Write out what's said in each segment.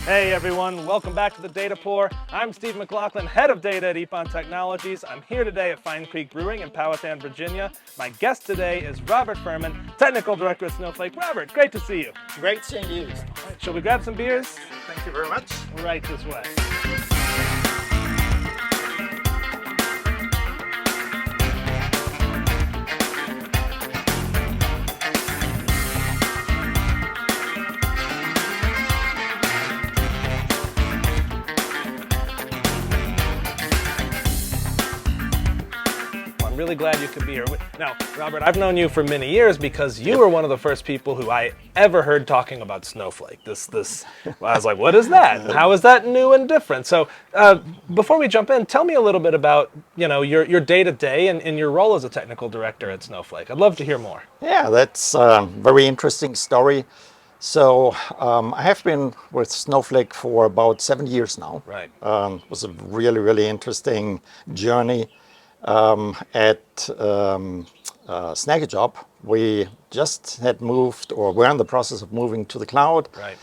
Hey everyone, welcome back to the Data Pour. I'm Steve McLaughlin, head of data at EPON Technologies. I'm here today at Fine Creek Brewing in Powhatan, Virginia. My guest today is Robert Fehrmann, technical director at Snowflake. Robert, great to see you. Great seeing you. Shall we grab some beers? Thank you very much. Right this way. I'm really glad you could be here. Now, Robert, I've known you for many years because you were one of the first people who I ever heard talking about Snowflake. I was like, what is that? And how is that new and different? So before we jump in, tell me a little bit about your day-to-day and your role as a technical director at Snowflake. I'd love to hear more. Yeah, that's a very interesting story. So I have been with Snowflake for about 7 years now. Right. It was a really, really interesting journey. At Snagajob, we just had moved, or we're in the process of moving to the cloud. Right.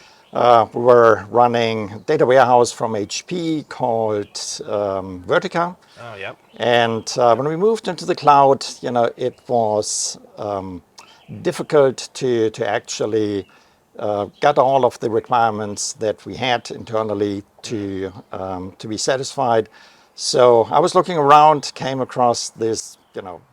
We were running a data warehouse from HP called Vertica. Oh, yep. And when we moved into the cloud, it was difficult to actually get all of the requirements that we had internally to be satisfied. So I was looking around, came across this,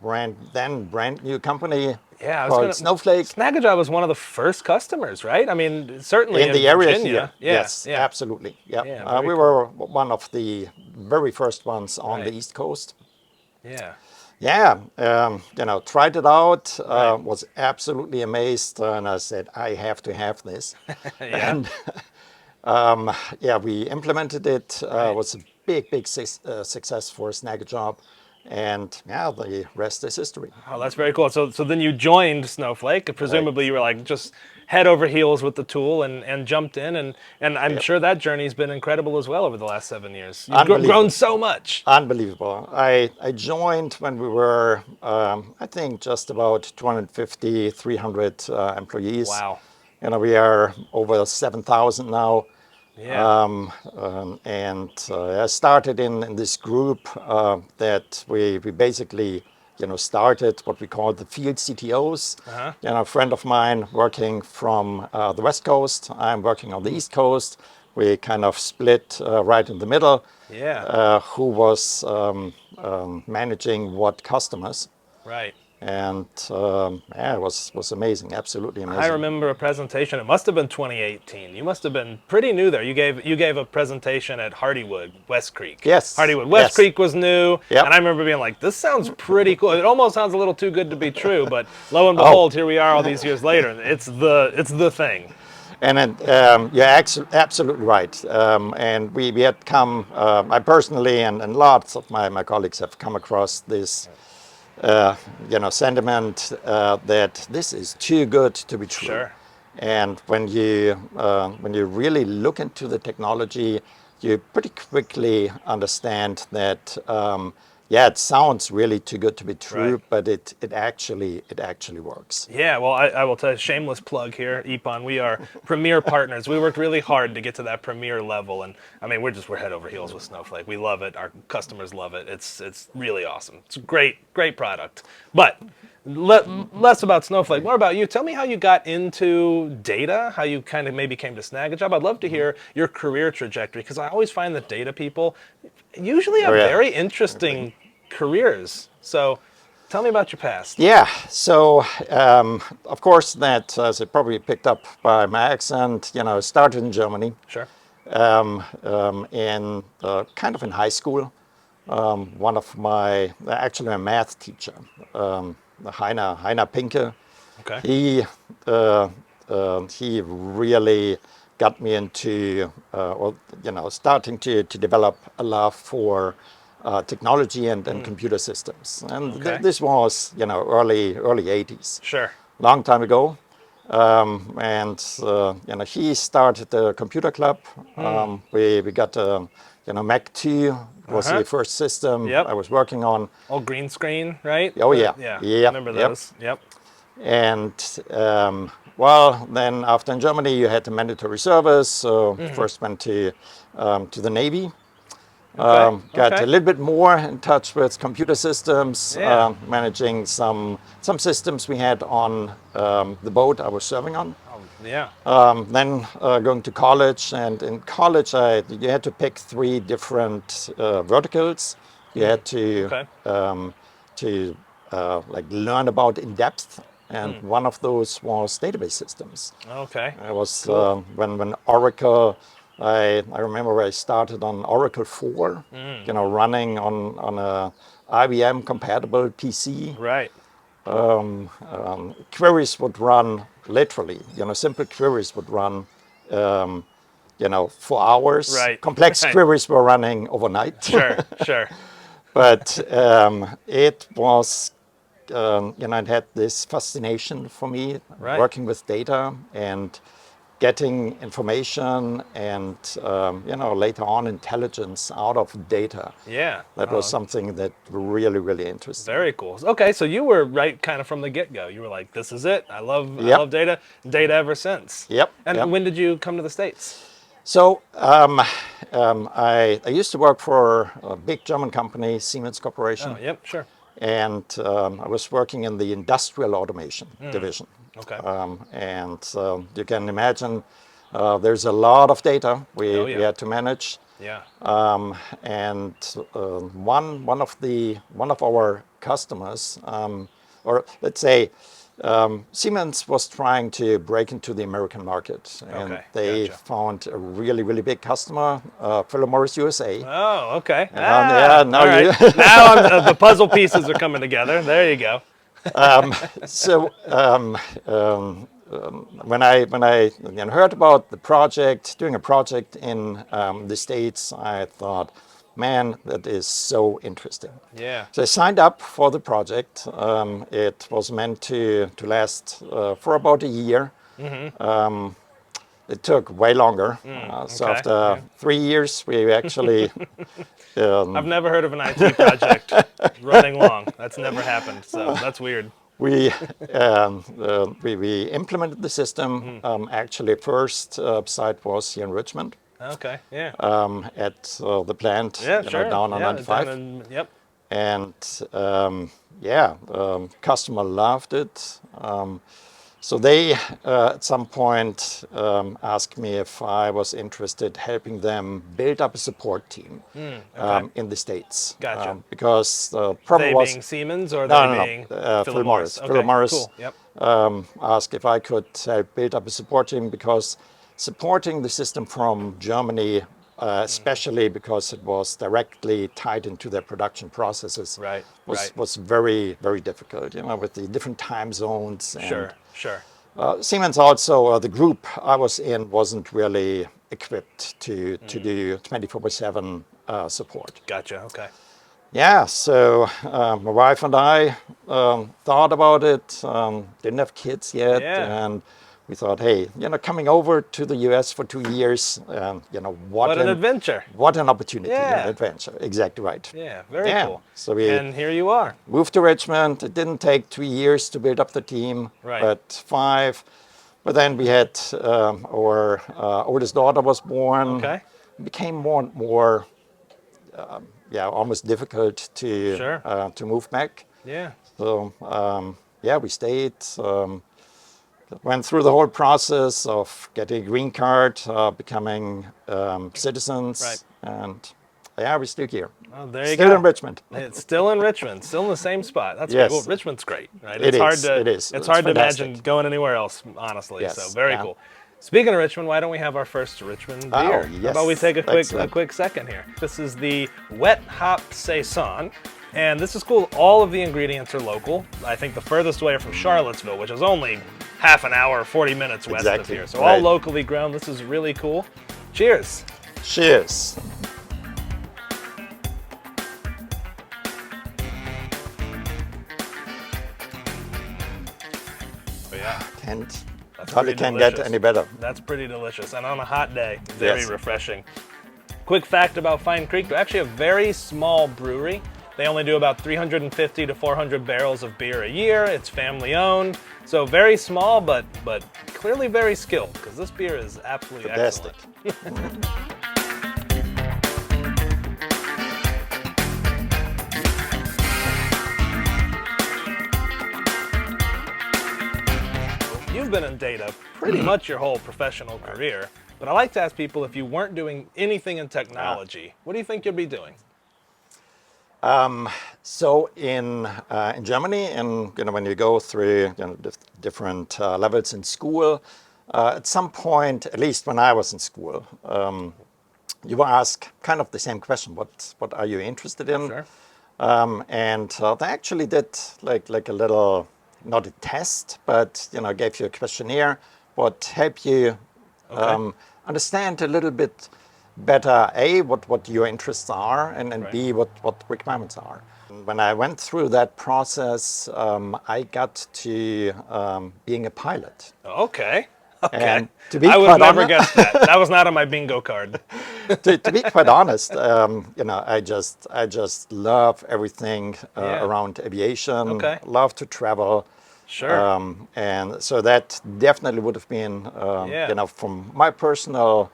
brand new company called Snowflake. Snagajob was one of the first customers, right? I mean, certainly in the area Virginia. here. Yeah, Yes, yeah. absolutely. Yeah, Yeah, we were one of the very first ones on the East Coast. Yeah. Yeah, tried it out, Right. was absolutely amazed, and I said, I have to have this. Yeah. And we implemented it. Right. Was a big success for Snagajob, and the rest is history. Oh, that's very cool. So then you joined Snowflake. Presumably you were like just head over heels with the tool and jumped in, and I'm sure that journey's been incredible as well over the last 7 years. You've grown so much. Unbelievable. I joined when we were, I think, just about 250, 300 employees. Wow. We are over 7,000 now. Yeah. I started in this group that we basically started what we call the field CTOs. A friend of mine working from the West Coast, I'm working on the East Coast. We kind of split right in the middle. Yeah. Who was managing what customers. Right. And it was amazing, absolutely amazing. I remember a presentation. It must have been 2018. You must have been pretty new there. You gave a presentation at Hardywood, West Creek. Yes. Hardywood, West Creek was new, Yep. and I remember being like, "This sounds pretty cool." It almost sounds a little too good to be true, but lo and behold, here we are all these years later. It's the thing. And then, you're absolutely right. And we had come, I personally and lots of my colleagues have come across this. Sentiment that this is too good to be true. Sure. And when you really look into the technology, you pretty quickly understand that it sounds really too good to be true, Right. but it actually works. Yeah, well, I will tell you, shameless plug here, EPON, we are premier partners. We worked really hard to get to that premier level, and I mean, we're head over heels with Snowflake. We love it. Our customers love it. It's really awesome. It's a great product. But less about Snowflake, more about you. Tell me how you got into data, how you kind of maybe came to Snagajob. I'd love to hear your career trajectory, because I always find that data people usually have very interesting careers. So tell me about your past. Yeah, so of course that, as it probably picked up by my accent, started in Germany. Sure. In kind of in high school. One of my math teacher, Heiner Pinke, Okay. he really got me into, starting to develop a love for technology and computer systems. And this was, early 80s. Sure. Long time ago. He started the computer club. We got Mac 2 was the first system I was working on. All green screen, right? Oh yeah, Yeah. yeah. I remember those. Yep. And Well, then after in Germany, you had the mandatory service. So first went to the Navy. Okay. Got a Okay. little bit more in touch with computer systems, Yeah. managing some systems we had on the boat I was serving on. Yeah. Then going to college, and in college you had to pick three different verticals. You had Okay. to like learn about in depth, and one of those was database systems. Okay. I was Cool. when Oracle. I remember I started on Oracle 4, running on a IBM compatible PC. Right. Queries would run literally, simple queries would run, for hours. Right. Complex Right. queries were running overnight. Sure. Sure. But it was, it had this fascination for me, Right. working with data and getting information and, later on intelligence out of data. Yeah. That was something that really, really interested me. Very cool. Okay, so you were right kind of from the get-go. You were like, "This is it. I Yep, love data. Data ever since." yep, And yep. when did you come to the States? So I used to work for a big German company, Siemens Corporation, Oh, yep, sure. and I was working in the industrial automation division. Okay. And you can imagine there's a lot of data Oh we yeah. had to manage. Yeah. And one of our customers, or let's say Siemens was trying to break into the American market, and Okay. they Gotcha. found a really, really big customer, Philip Morris USA. Oh, okay. Yeah, now All right. you. Now the puzzle pieces are coming together. There you go. So when I heard about the project, doing a project in the States, I thought, man, that is so interesting. Yeah. So I signed up for the project. It was meant to last for about a year. It took way longer. So Okay. after Yeah. 3 years, we actually I've never heard of an IT project running long. That's never happened. So that's weird. we we implemented the system. Actually, first site was here in Richmond Okay. Yeah. at the plant, Yeah. Sure. down on Yeah. 95. Yep. And customer loved it. So they at some point asked me if I was interested helping them build up a support team Okay. in the States. Gotcha. Because the problem They was being Siemens or no, they no, being no. Philip Philip Morris? Morris. Okay. Philip Morris Cool. Yep. asked if I could help build up a support team because supporting the system from Germany, especially because it was directly tied into their production processes, Right. was Right. was very, very difficult. With the different time zones. And Sure. Sure. Siemens also, the group I was in wasn't really equipped to do 24/7 support. Gotcha. Okay. Yeah, so my wife and I thought about it, didn't have kids yet, Yeah. and we thought, hey, coming over to the US for 2 years, What an adventure. what an opportunity, Yeah. an adventure. Exactly right. Yeah. Very Yeah, cool. so we And here you are. moved to Richmond. It didn't take 2 years to build up the team, Right. but 5. But then we had our oldest daughter was born. Okay. It became more and more almost difficult Sure. to move back. Yeah. So we stayed. Went through the whole process of getting a green card, becoming citizens, Right. and we're still here. Oh, there you Still go. in Richmond. It's still in Richmond, still in the same spot. That's Yes. great. Well, Richmond's great, right? It It's hard is, to it is. it's It's hard to fantastic. imagine going anywhere else, honestly. Yes, So very yeah. cool. Speaking of Richmond, why don't we have our first Richmond Oh, beer? yes. How about we take a Excellent. quick second here? This is the Wet Hop Saison. And this is cool. All of the ingredients are local. I think the furthest away are from Charlottesville, which is only half an hour, 40 minutes west of Exactly, here. So all right. locally grown. This is really cool. Cheers. Cheers. Oh, yeah. Hardly pretty can get delicious. any better. That's pretty delicious. And on a hot day, very Yes. refreshing. Quick fact about Fine Creek, they're actually a very small brewery. They only do about 350 to 400 barrels of beer a year. It's family owned, so very small, but clearly very skilled, because this beer is absolutely Fantastic. excellent. You've been in data pretty much your whole professional career, but I like to ask people, if you weren't doing anything in technology, what do you think you'd be doing? So in Germany, and when you go through different levels in school, at some point, at least when I was in school, you were asked kind of the same question: what are you interested in? Sure. And they actually did like a little, not a test, but gave you a questionnaire, what helped you understand a little bit better, A, what your interests are, and Right. B, what requirements are. When I went through that process, I got to being a pilot. Okay. Okay. And to be I would quite never honest, guess that. That was not on my bingo card. to be quite honest, I just love everything Yeah. around aviation. Okay. Love to travel. Sure. And so that definitely would have been, Yeah. from my personal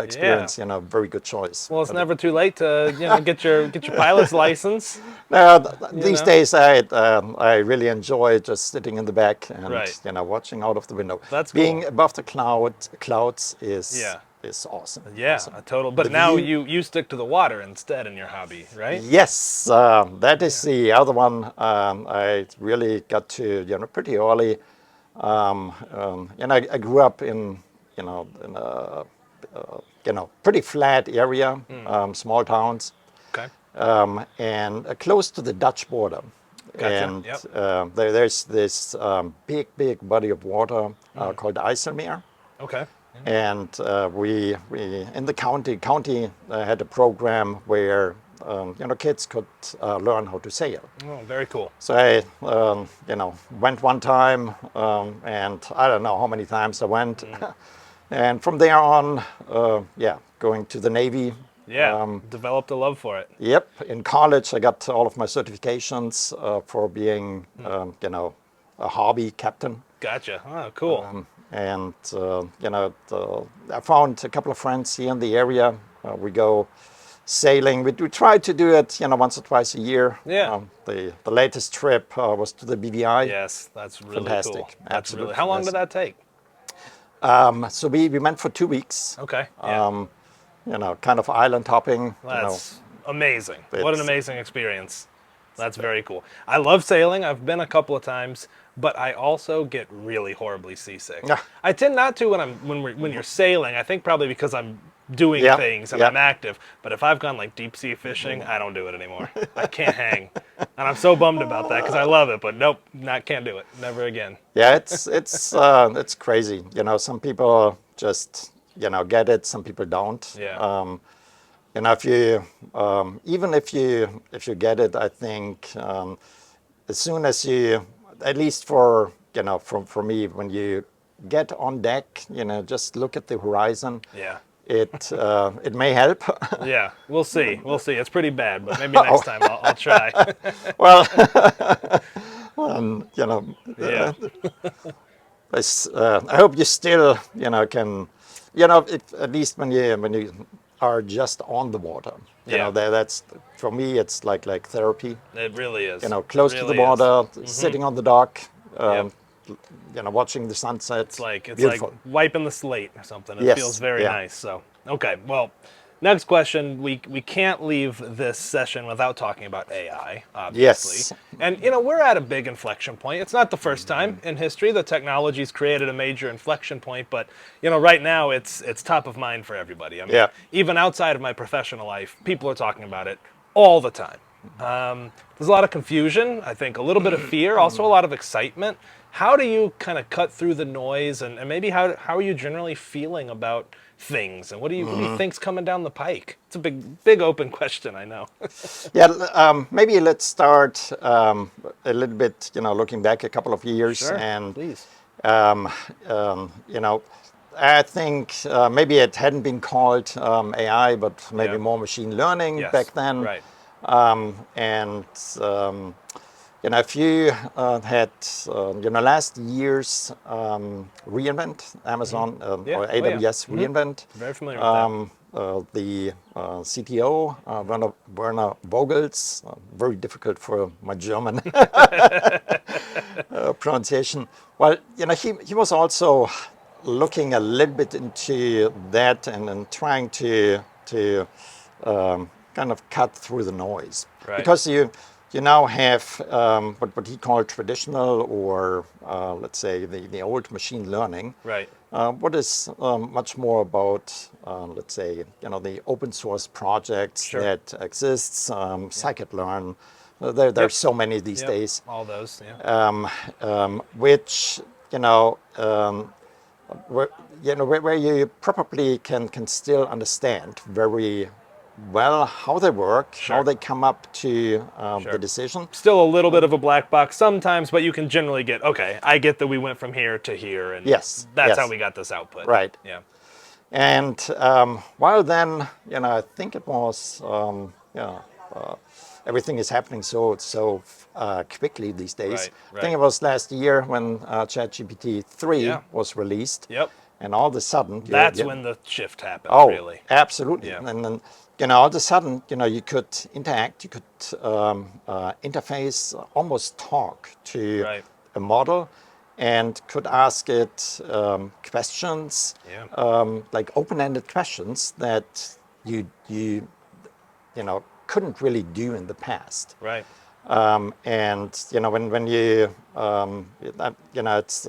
experience, Yeah. very good choice. Well, it's never too late to get your pilot's license. These know? days, I really enjoy just sitting in the back and Right. watching out of the window. That's Being cool. above the clouds is Yeah. awesome. Yeah, Awesome. a total. But The now view- you stick to the water instead in your hobby, right? Yes, that is the other one. I really got to pretty early. I grew up in pretty flat area, small towns, Okay. and close to the Dutch border. Gotcha, And yep. there's this big body of water called IJsselmeer. Okay. And we in the county had a program where kids could learn how to sail. Oh, very cool. So I went one time, and I don't know how many times I went, and from there on, going to the Navy. Yeah. Developed a love for it. Yep, in college I got all of my certifications for being a hobby captain. Gotcha. Oh, cool. And I found a couple of friends here in the area. We go sailing. We try to do it, once or twice a year. Yeah. The latest trip was to the BVI. Yes, that's really Fantastic. cool. That's Absolutely really. How long did that take? So we went for 2 weeks. Okay. Yeah. Kind of island hopping. That's amazing. What an it's- amazing experience. That's very cool. I love sailing. I've been a couple of times, but I also get really horribly seasick. Yeah. I tend not to when you're sailing. I think probably because I'm doing Yeah, things and yeah. I'm active. But if I've gone like deep sea fishing, I don't do it anymore. I can't hang, and I'm so bummed about that because I love it. But nope, can't do it. Never again. Yeah, it's crazy. Some people just get it. Some people don't. Yeah. If you even if you get it, I think as soon as you, at least for for me, when you get on deck, just look at the horizon. Yeah. It may help. Yeah. We'll see. We'll see. It's pretty bad, but maybe next time I'll try. Well, Yeah. I hope you still can if, at least when you are just on the water. Yeah. That's, for me, it's like therapy. It really is. Close It to the really is. water, sitting on the dock, Yep. watching the sunset. It's like Beautiful. wiping the slate or something. It Yes, feels very yeah. nice. So okay, well, next question. We can't leave this session without talking about AI, obviously. Yes. And we're at a big inflection point. It's not the first time in history that technology's created a major inflection point, but right now it's top of mind for everybody. I mean, Yeah. even outside of my professional life, people are talking about it all the time. There's a lot of confusion, I think a little bit of fear, also a lot of excitement. How do you kind of cut through the noise, and maybe how are you generally feeling about things, and what do you think's coming down the pike? It's a big open question, I know. Yeah, maybe let's start a little bit, looking back a couple of years. Sure, And please. I think maybe it hadn't been called AI, but maybe Yeah. more machine learning Yes, back then. right. And if you had last year's reInvent, Amazon Yeah. or Oh yeah. AWS reInvent, Very familiar with that. the CTO Werner Vogels, very difficult for my German pronunciation. Well, he was also looking a little bit into that and trying to kind of cut through the noise, Right. because you now have what he called traditional, or let's say the old machine learning. Right. What is much more about, let's say, the open source projects Sure. that exists, Yep. scikit-learn. Yep. There's so many these Yep. days, All those. Yeah. which where, where you probably can still understand very well how they work, how Sure. they come up to the Sure. decision. Still a little bit of a black box sometimes, but you can generally get, okay, I get that we went from here to here, and Yes, that's how yes, we got this output. right. Yeah. And while then, I think it was, everything is happening so quickly these days. Right. I think Right. it was last year when ChatGPT 3 Yeah. was released, Yep. and all of a sudden, That's when the shift happened, oh, really. absolutely. Yeah. And then, all of a sudden, you could interact, you could interface, almost talk to Right. a model, and could ask it questions, Yeah. like open-ended questions that couldn't really do in the past. Right. And when you it's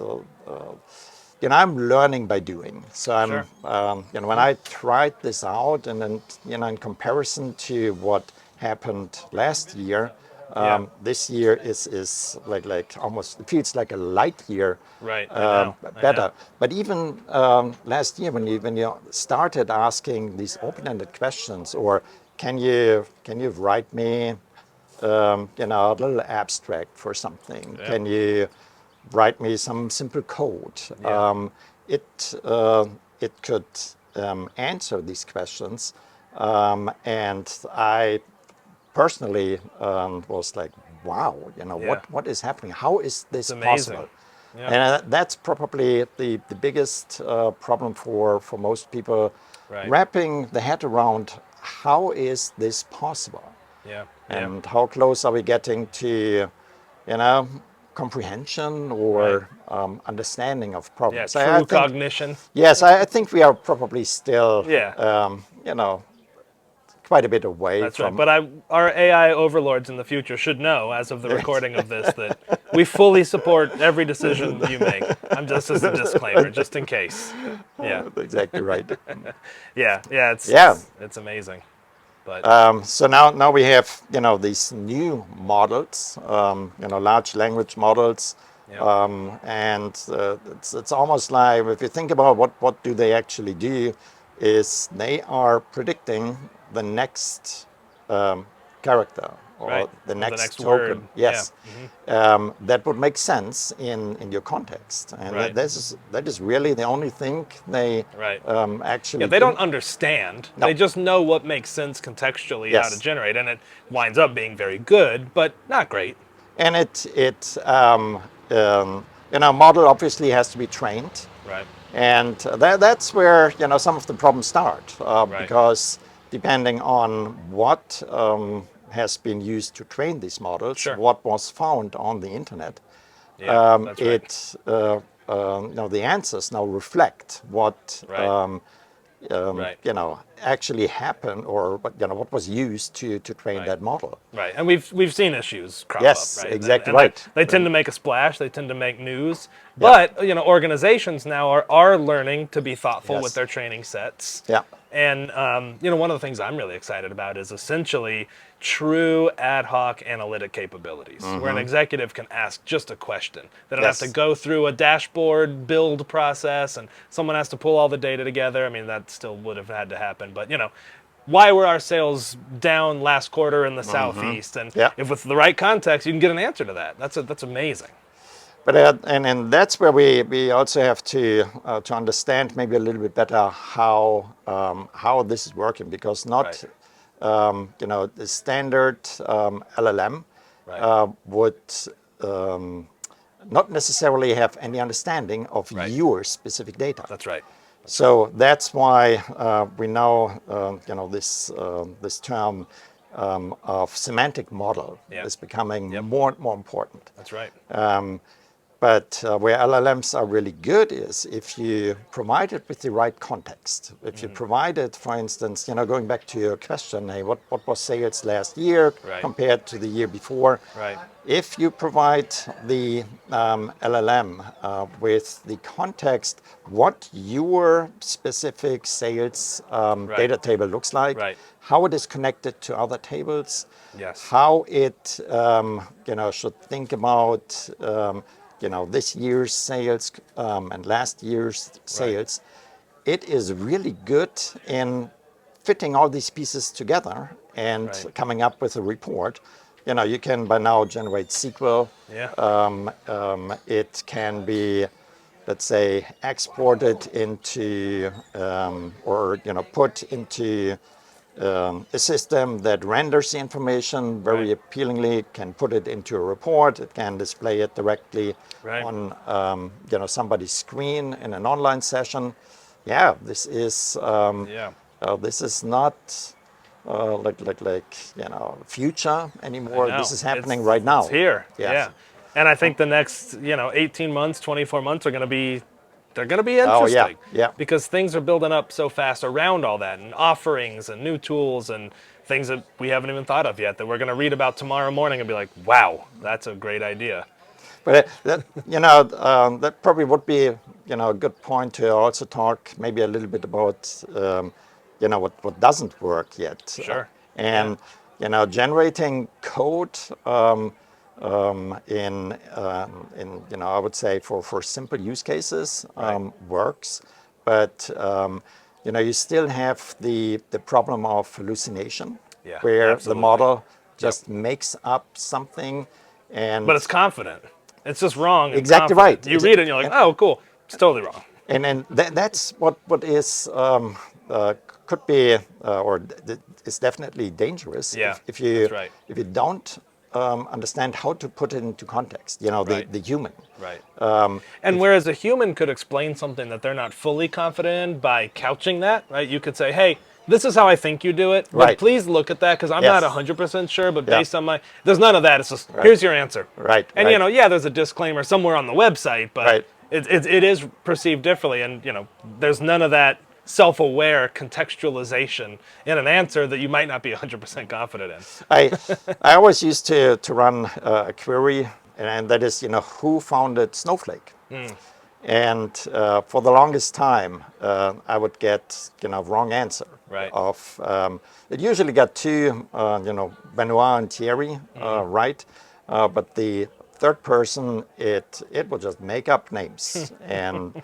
I'm learning by doing. So I'm Sure. when I tried this out, and then in comparison to what happened last year, Yeah. this year is like almost, it feels like a light year Right. I know. I know. better. But even last year, when you started asking these open-ended questions, or can you write me a little abstract for something? Yeah. Can you write me some simple code? Yeah. It could answer these questions, and I personally was like, wow, Yeah. what is happening? How is It's this amazing. possible? Yeah. And that's probably the biggest problem for most people, Right. wrapping the head around how is this possible, Yeah. Yeah. and how close are we getting to, you know, comprehension Right. or understanding of Yeah. problems. I True think, cognition. yes, I think we are probably still, Yeah. quite a bit away That's right. from. But our AI overlords in the future should know, as of the recording of this, that we fully support every decision you make. I'm just as a disclaimer, just in case. Yeah. Exactly right. Yeah. Yeah. It's Yeah. it's it's amazing. But So now we have these new models, large language models, yeah. and it's almost like, if you think about what do they actually do, is they are predicting the next character, Right. or the Or the next next word. token. Yeah. Yes, that would make sense in your context, and Right. that is really the only thing they Right. Yeah, actually they do. don't understand. No. They just know what makes sense contextually, how to Yes. generate, and it winds up being very good, but not great. And model obviously has to be trained, Right. and that's where some of the problems start, Right. because depending on what has been used to train these models, Sure. what was found on the internet, Yeah, that's right. the answers now reflect what Right. Right. actually happened, or what was used to train Right. that model. Right. And we've seen issues crop up, Yes, right? exactly And right. they tend to make a splash, they tend to make news. Yeah. But, organizations now are learning to be thoughtful with Yes. their training sets. Yeah. And one of the things I'm really excited about is essentially true ad hoc analytic capabilities, where an executive can ask just a question. They don't have to Yes. go through a dashboard build process, and someone has to pull all the data together. I mean, that still would have had to happen, but why were our sales down last quarter in the Southeast? And Yeah. if with the right context, you can get an answer to that. That's amazing. But and that's where we also have to understand maybe a little bit better how this is working, because not Right. the standard LLM Right. would not necessarily have any understanding of Right. your specific data. That's right. So that's why we now, this term of semantic model Yeah. is becoming Yep. more and more important. That's right. But where LLMs are really good is if you provide it with the right context. If you provide it, for instance, going back to your question, hey, what was sales last year Right. compared to the year before? Right. If you provide the LLM with the context, what your specific sales Right. data table looks like, Right. how it is connected to other tables, Yes. how it should think about this year's sales and last year's sales, it is really good in fitting all these pieces together and Right. coming up with a report. You can by now generate SQL. Yeah. It can be, let's say, exported into or put into a system that renders the information very Right. appealingly, can put it into a report, it can display it directly Right. on somebody's screen in an online session. Yeah, Yeah. this is not future I anymore. know. This is happening right now. It's here. Yes. Yeah. And I think the next, 18 months, 24 months are going to be, they're going to be Oh yeah, interesting. yeah. Because things are building up so fast around all that, and offerings and new tools and things that we haven't even thought of yet that we're going to read about tomorrow morning and be like, wow, that's a great idea. But that probably would be a good point to also talk maybe a little bit about what doesn't work yet. Sure. And generating code in I would say for simple use cases works, but you still have the problem of hallucination, Yeah, where the absolutely. model just makes up something. And But it's confident. It's just wrong. And exactly confident. right. You read it and you're like, oh, cool. It's totally wrong. And that's what is could be is definitely dangerous Yeah, if you that's right. if you don't understand how to put it into context. Right. The human. Right. And whereas a human could explain something that they're not fully confident in by couching that, right? You could say, hey, this is how I think you do it, but Right. please look at that because I'm Yes. not 100% sure, but Yeah. based on there's none of that. It's just, here's your answer. Right, And, right. there's a disclaimer somewhere on the website, but Right. it is perceived differently. And, there's none of that self-aware contextualization in an answer that you might not be 100% confident in. I always used to run a query, and that is who founded Snowflake. And for the longest time, I would get wrong answer. Right. It usually got two, Benoit and Thierry, right, but the third person, it would just make up names, and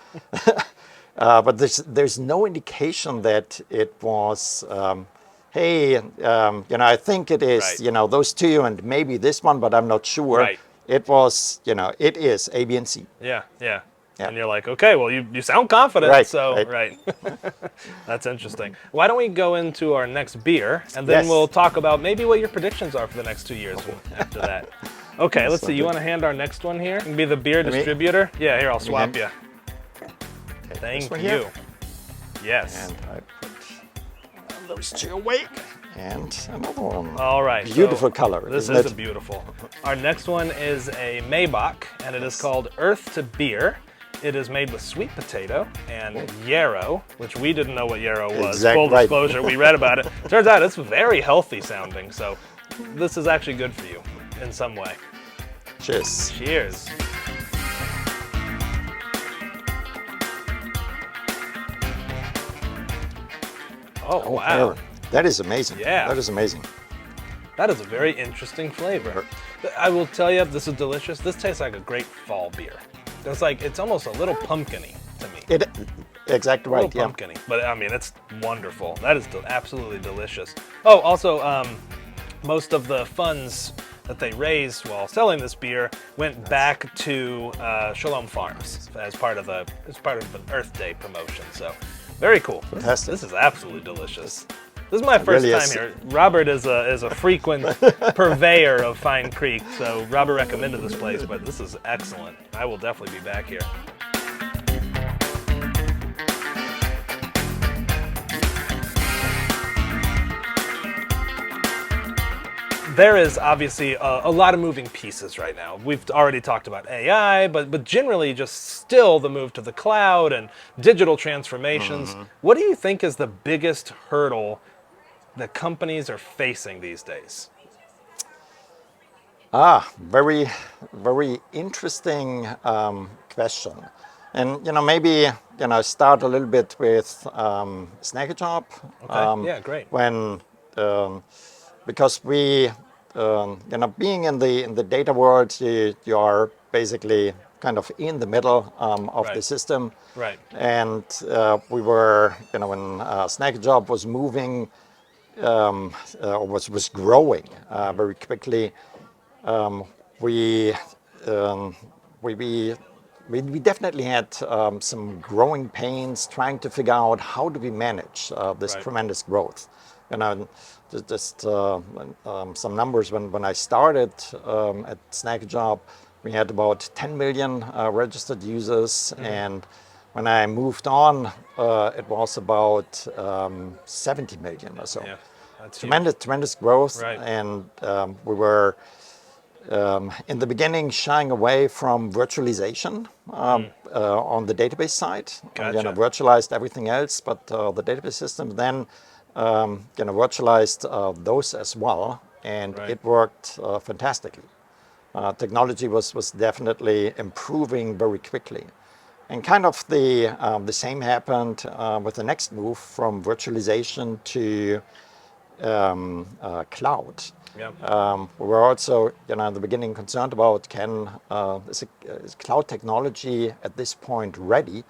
but there's no indication that it was. Hey, I think it is, Right. those two, and maybe this one, but I'm not sure. Right. It was, it is A, B, and C. Yeah. Yeah. And you're like, okay, well, you sound confident, Right, so right. That's interesting. Why don't we go into our next beer, and then Yes. we'll talk about maybe what your predictions are for the next 2 years after that. Okay, let's see. You want to hand our next one here? You can be the beer distributor. Yeah, here, I'll swap you. Thank one you. here. Yes. And I put those two away. And another one. All right. Beautiful so color. This isn't is it? a beautiful. Our next one is a Maybach, and it is called Earth to Beer. It is made with sweet potato and yarrow, which we didn't know what yarrow was. Exactly Full right. disclosure, we read about it. Turns out it's very healthy sounding, so this is actually good for you in some way. Cheers. Cheers. Oh, wow. That is amazing. Yeah. That is amazing. That is a very interesting flavor. I will tell you, this is delicious. This tastes like a great fall beer. It's almost a little pumpkin-y to me. Exactly A right. little Yeah. pumpkin-y, but I mean, it's wonderful. That is absolutely delicious. Oh, also, most of the funds that they raised while selling this beer went back to Shalom Farms as part of an Earth Day promotion. So, very cool. Fantastic. This is absolutely delicious. This is my first really time is. here. Robert is a frequent purveyor of Fine Creek, so Robert recommended this place, but this is excellent. I will definitely be back here. There is obviously a lot of moving pieces right now. We've already talked about AI, but generally just still the move to the cloud and digital transformations. What do you think is the biggest hurdle that companies are facing these days? Very, very interesting question. And maybe start a little bit with Snag Job. Okay. Yeah, great. When because we being in the data world, you are basically kind of in the middle of the Right. system. Right. And we were when Snag Job was moving was growing very quickly. We, um, we, we, we definitely had some growing pains trying to figure out how do we manage this Right. tremendous growth. Just some numbers. When I started at Snag Job, we had about 10 million registered users, and when I moved on, it was about 70 million or so. Yeah. That's huge. Tremendous growth, Right. and we were in the beginning shying away from virtualization on the database side. Gotcha. Virtualized everything else, but the database system then virtualized those as well, and Right. it worked fantastically. Technology was definitely improving very quickly. And kind of the same happened with the next move from virtualization to cloud. Yeah. We were also, in the beginning concerned about is cloud technology at this point ready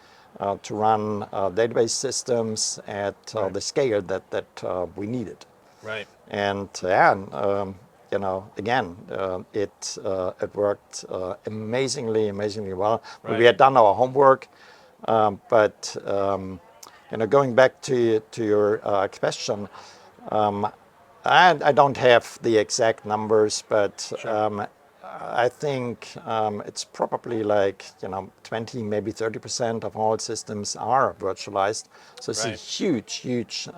to run database systems at Right. the scale that we needed. Right. And again, it worked amazingly well. Right. We had done our homework, but going back to your question. I don't have the exact numbers, but Sure. I think it's probably like 20, maybe 30% of all systems are virtualized. So it's a Right. huge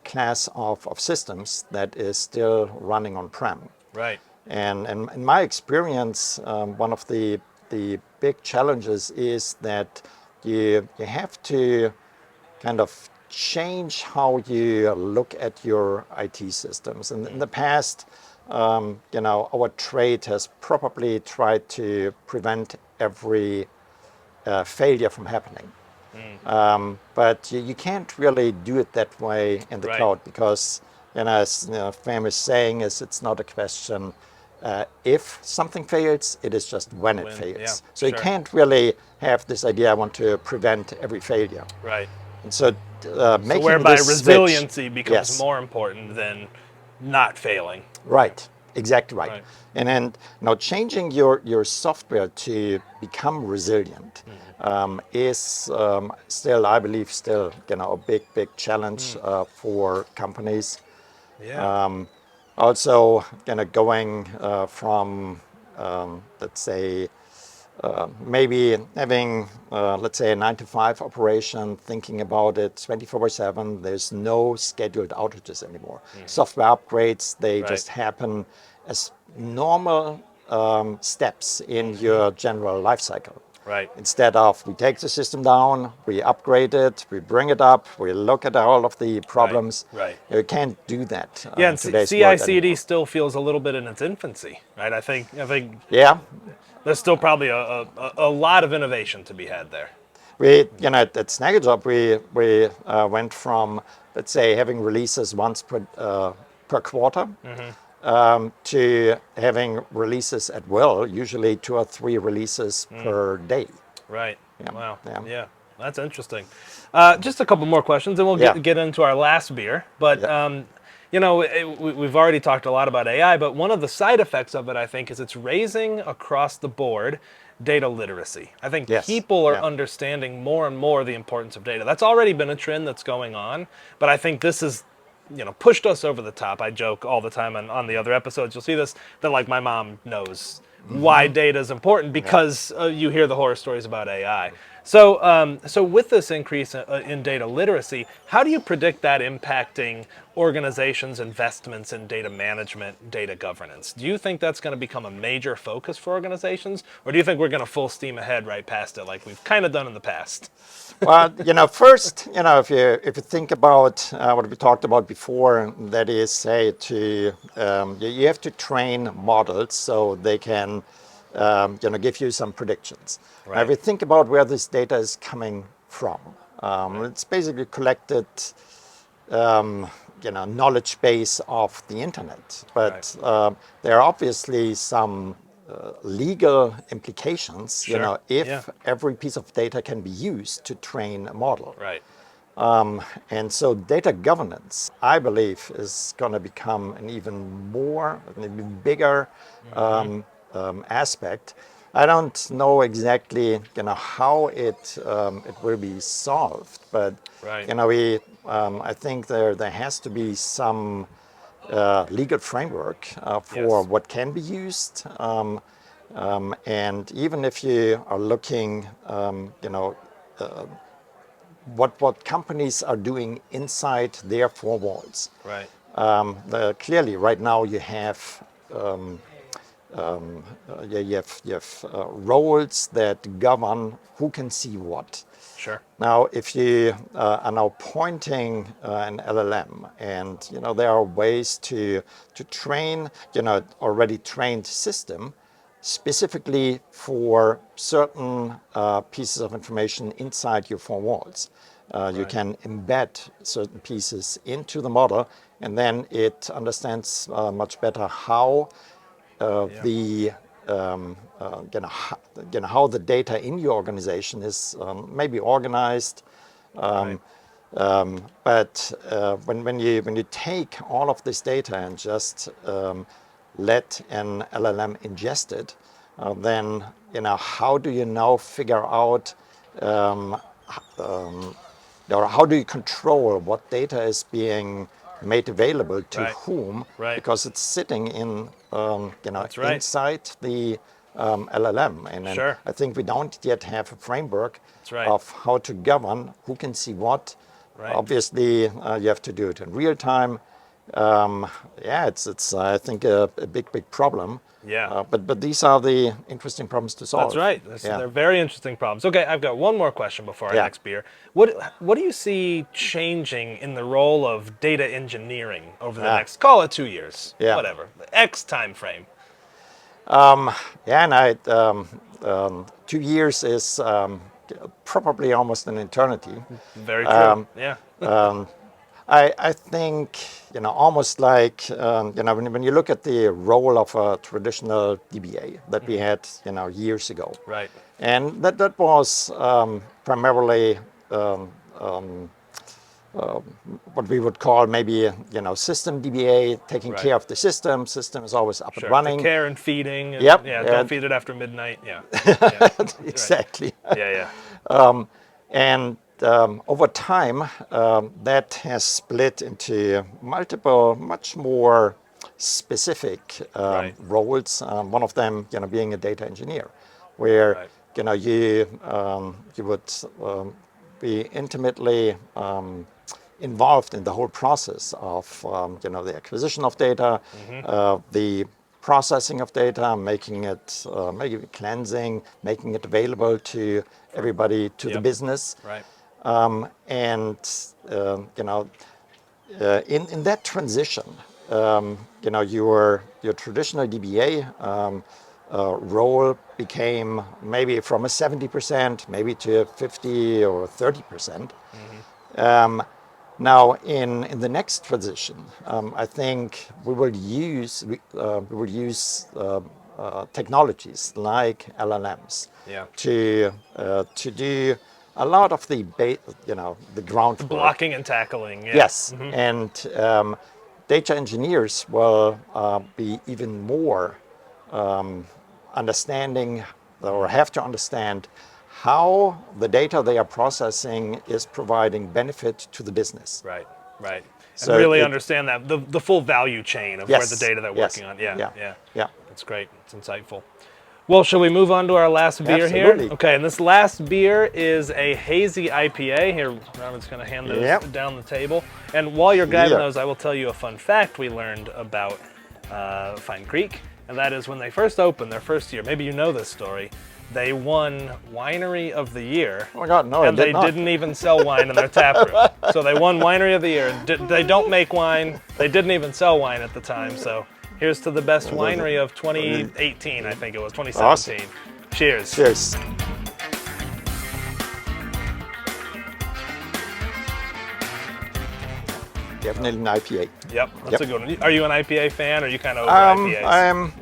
class of systems that is still running on-prem. Right. And in my experience, one of the big challenges is that you have to kind of change how you look at your IT systems. And in the past, our trade has probably tried to prevent every failure from happening. But you can't really do it that way in the Right. cloud because, as famous saying is, it's not a question if something fails, it is just when it fails. Yeah. So you Sure. can't really have this idea, I want to prevent every failure. Right. And so So making whereby this resiliency switch, becomes yes, more important than not failing. right, exactly right. Right. And then now changing your software to become resilient is still, I believe, still a big challenge for companies. Yeah. Also, going from let's say maybe having, let's say, a 9 to 5 operation, thinking about it 24/7. There's no scheduled outages anymore. Software upgrades, they Right. just happen as normal steps in your general life cycle. Right. Instead of we take the system down, we upgrade it, we bring it up, we look at all of the problems. Right. You can't do that Yeah, in and today's world CI/CD anymore. still feels a little bit in its infancy, right? I think Yeah, there's still probably a lot of innovation to be had there. we, at Snag Job, we went from, let's say, having releases once per quarter to having releases at will, usually 2 or 3 releases per day. Right. Yeah, Wow. yeah, Yeah. That's interesting. Just a couple more questions, and we'll yeah, get into our last beer. But yeah. we've already talked a lot about AI, but one of the side effects of it, I think, is it's raising across the board data literacy. I think Yes. people are Yeah. understanding more and more the importance of data. That's already been a trend that's going on, but I think this is, pushed us over the top. I joke all the time on the other episodes. You'll see this, that like my mom knows why data is important Yeah. because you hear the horror stories about AI. So with this increase in data literacy, how do you predict that impacting organizations' investments in data management, data governance? Do you think that's going to become a major focus for organizations, or do you think we're going to full steam ahead right past it like we've kind of done in the past? Well, first, if you think about what we talked about before, that is, say, you have to train models so they can, give you some predictions. Now, if Right. you think about where this data is coming from, Right. it's basically collected, knowledge base of the internet. Right. But there are obviously some legal implications, Sure. Yeah. if every piece of data can be used to train a model. Right. And so data governance, I believe, is going to become an even bigger aspect. I don't know exactly, how it will be solved, but Right. I think there has to be some legal framework for Yes. what can be used. And even if you are looking, what companies are doing inside their four walls. Right. Clearly, right now you have roles that govern who can see what. Sure. Now, if you are now pointing an LLM, and there are ways to train already trained system specifically for certain pieces of information inside your four walls. You Right. can embed certain pieces into the model, and then it understands much better how Yeah. the how the data in your organization is maybe organized. Right. But when you take all of this data and just let an LLM ingest it, then how do you now figure out or how do you control what data is being made available to Right. whom? Right. Because it's sitting in That's right. inside the LLM, and then Sure. I think we don't yet have a framework That's right. of how to govern who can see what. Right. Obviously, you have to do it in real time. Yeah, it's I think a big problem. Yeah. But these are the interesting problems to That's solve. right. Yeah, They're very interesting problems. Okay, I've got one more question before our yeah. next beer. What do you see changing in the role of data engineering over the Ah, next, call it 2 years, yeah. whatever, X time frame? Yeah, and 2 years is probably almost an eternity. Very true. Yeah. I think, almost like, when you look at the role of a traditional DBA that we had, years ago. Right. And that was primarily what we would call maybe, system DBA, taking Right. care of the system. System is always up and Sure. The running. care and feeding, and Yep, yeah, don't and feed it after midnight. Yeah. Yeah. Right. exactly. Yeah. Yeah. And over time, that has split into multiple, much more specific Right. roles. One of them, being a data engineer, where Right. you would be intimately involved in the whole process of the acquisition of data, Mm-hmm. the processing of data, making it maybe cleansing, making it available to everybody, to the Yep. business. Right. And in that transition, your traditional DBA role became maybe from a 70% maybe to a 50 or 30%. Mm-hmm. Now, in the next transition, I think we will use technologies like LLMs Yeah. to do a lot of the The groundwork. blocking and tackling. Yeah. Yes, Mm-hmm. and data engineers will be even more understanding or have to understand how the data they are processing is providing benefit to the business. Right, right. So And really understand that, the full value chain of where the Yes, data they're yes, working on. Yeah, yeah, yeah. yeah. That's great. It's insightful. Well, shall we move on to our last beer Absolutely. here? Okay, and this last beer is a hazy IPA. Here, Robert's going to hand those Yep. down the table. And while you're grabbing Yeah. those, I will tell you a fun fact we learned about Fine Creek, and that is when they first opened their first year, maybe you know this story, they won Winery of the Year. Oh my God, no, I And did they not. didn't even sell wine in their tap room. So they won Winery of the Year. They don't make wine. They didn't even sell wine at the time. So here's to the best winery of 2018, I think it was, 2017. Awesome. Cheers. Cheers. Definitely an IPA. Yep, that's Yep. a good one. Are you an IPA fan, or are you kind of over IPAs? I'm,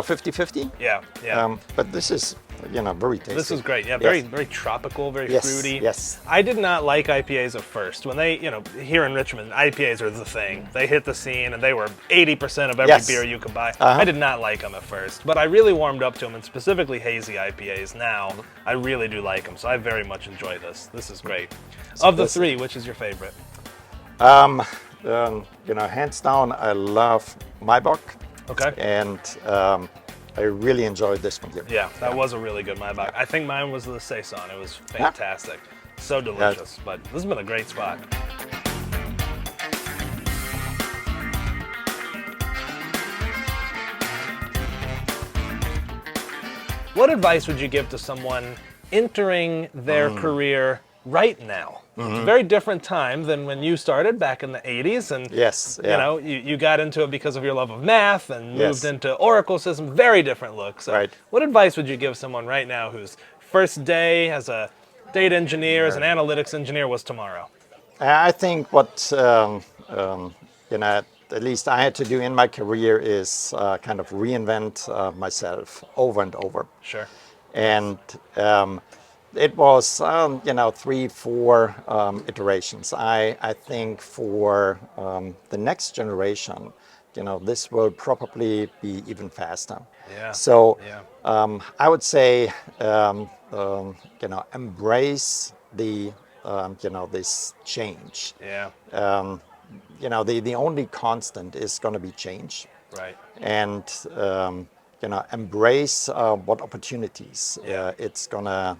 50-50. Yeah, yeah. But this is, very tasty. This is great. Yeah, Yes. very tropical, very Yes, fruity. yes. I did not like IPAs at first. When they, here in Richmond, IPAs are the thing. They hit the scene, and they were 80% of every Yes. beer you could buy. Uh-huh. I did not like them at first, but I really warmed up to them, and specifically hazy IPAs now. I really do like them, so I very much enjoy this. This is great. Of the this- three, which is your favorite? Hands down, I love Maibach. Okay. And I really enjoyed this one here. Yeah, that was a really good Maibach. I think mine was the Saison. It was fantastic. So delicious, but this has been a great spot. What advice would you give to someone entering their career right now? It's a very different time than when you started back in the 80s, and Yes, yeah. you got into it because of your love of math and Yes. moved into Oracle system. Very different look. So Right. what advice would you give someone right now whose first day as a data engineer, as an analytics engineer, was tomorrow? I think what at least I had to do in my career is kind of reinvent myself over and over. Sure. And it was 3-4 iterations. I think for the next generation, this will probably be even faster. Yeah. So Yeah. I would say embrace the this change. Yeah. The only constant is going to be change, Right. and embrace what opportunities it's going to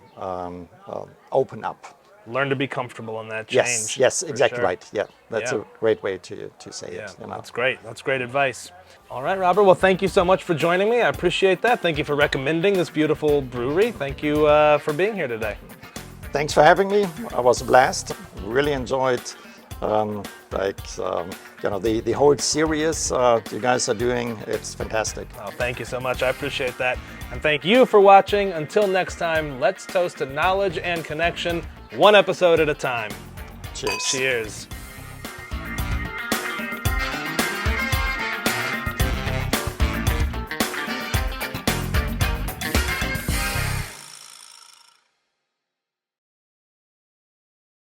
open up. Learn to be comfortable in that change. Yes, for exactly sure. right. Yeah, that's Yeah. a great way to say Yeah, it. that's great. That's great advice. All right, Robert. Well, thank you so much for joining me. I appreciate that. Thank you for recommending this beautiful brewery. Thank you for being here today. Thanks for having me. It was a blast. Really enjoyed the whole series you guys are doing. It's fantastic. Oh, thank you so much. I appreciate that. And thank you for watching. Until next time, let's toast to knowledge and connection, one episode at a time. Cheers. Cheers.